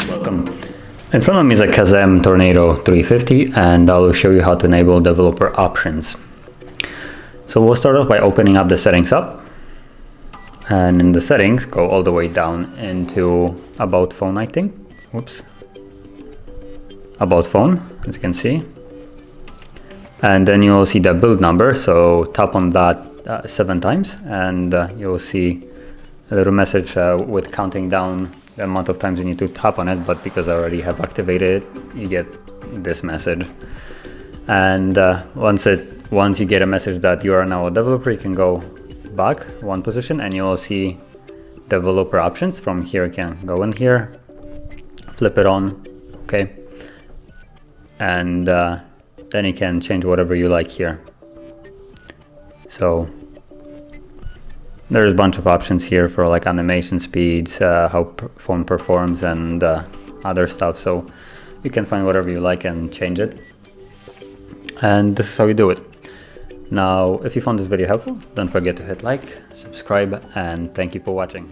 Welcome. In front of me is a KAZAM Tornado 350, and I'll show you how to enable developer options. So we'll start off by opening up the settings app, and in the settings go all the way down into About Phone, I think. Whoops. About Phone, as you can see. And then you'll see the build number, so tap on that 7 times, and you'll see a little message with counting down the amount of times you need to tap on it, but because I already have activated it, you get this message. And once you get a message that you are now a developer, you can go back one position and you'll see developer options. From here you can go in here, flip it on, okay, and then you can change whatever you like here. So there's a bunch of options here for like animation speeds, how phone performs, and other stuff. So you can find whatever you like and change it. And this is how you do it. Now, if you found this video helpful, don't forget to hit like, subscribe, and thank you for watching.